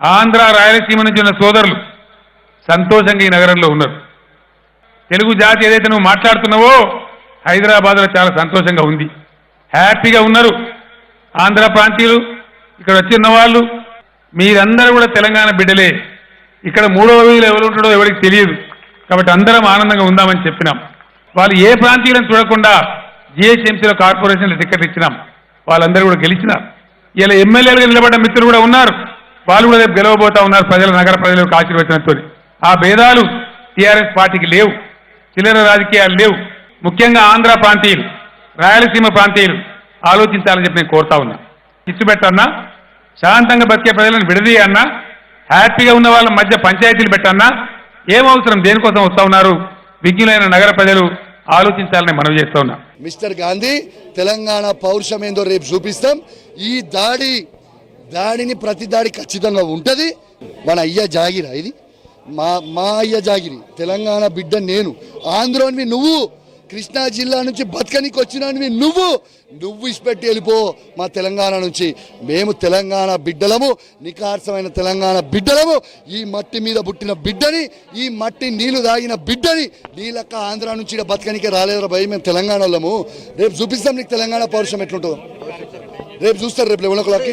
ఆంధ్ర రాయలసీమ నుంచి ఉన్న సోదరులు సంతోషంగా ఈ నగరంలో ఉన్నారు. తెలుగు జాతి ఏదైతే నువ్వు మాట్లాడుతున్నావో హైదరాబాద్లో చాలా సంతోషంగా ఉంది, హ్యాపీగా ఉన్నారు. ఆంధ్ర ప్రాంతీయులు ఇక్కడ వచ్చిన వాళ్ళు మీరందరూ కూడా తెలంగాణ బిడ్డలే. ఇక్కడ మూడవ వీధిలో ఎవరు ఉంటాడో ఎవరికి తెలియదు, కాబట్టి అందరం ఆనందంగా ఉందామని చెప్పినాం. వాళ్ళు ఏ ప్రాంతీయులను చూడకుండా జిహెచ్ఎంసీలో కార్పొరేషన్లో టికెట్ ఇచ్చినాం, వాళ్ళందరూ కూడా గెలిచినారు. ఇలా ఎమ్మెల్యేలుగా నిలబడ్డ మిత్రులు కూడా ఉన్నారు, వాళ్ళు కూడా రేపు గెలవబోతా ఉన్నారు ప్రజల నగర ప్రజలకు ఆశీర్వచనంతో. ఆ భేదాలు టీఆర్ఎస్ పార్టీకి లేవు, చిల్లర రాజకీయాలు లేవు. ముఖ్యంగా ఆంధ్ర ప్రాంతీయులు రాయలసీమ ప్రాంతీయులు ఆలోచించాలని చెప్పి నేను కోరుతా ఉన్నా. ఇచ్చు పెట్టన్నా, శాంతంగా బతికే ప్రజలను విడదీయన్నా, హ్యాపీగా ఉన్న వాళ్ళ మధ్య పంచాయతీలు పెట్టన్నా, ఏమవసరం, దేనికోసం వస్తూ ఉన్నారు విజ్ఞులైన నగర ప్రజలు ఆలోచించాలని మనవి చేస్తూ ఉన్నా. మిస్టర్ గాంధీ, తెలంగాణ పౌరుషం ఏందో రేపు చూపిస్తాం. ఈ దాడిని ప్రతి దాడి ఖచ్చితంగా ఉంటుంది. మన అయ్య జాగిరా, ఇది మా అయ్య జాగిరి. తెలంగాణ బిడ్డ నేను, ఆంధ్రోనివి నువ్వు, కృష్ణా జిల్లా నుంచి బతకనికి వచ్చినవి నువ్వు ఇచ్చిపెట్టి వెళ్ళిపో మా తెలంగాణ నుంచి. మేము తెలంగాణ బిడ్డలము, నికార్సమైన తెలంగాణ బిడ్డలము. ఈ మట్టి మీద పుట్టిన బిడ్డని, ఈ మట్టి నీళ్లు తాగిన బిడ్డని. నీ లెక్క ఆంధ్ర నుంచి బతకనికే రాలేదురా భయ్, మేము తెలంగాణ వాళ్ళము. రేపు చూపిస్తాం నీకు తెలంగాణ పౌరుషం ఎట్లుంటుందో. రేపు చూస్తారు, రేపు 11 o'clock.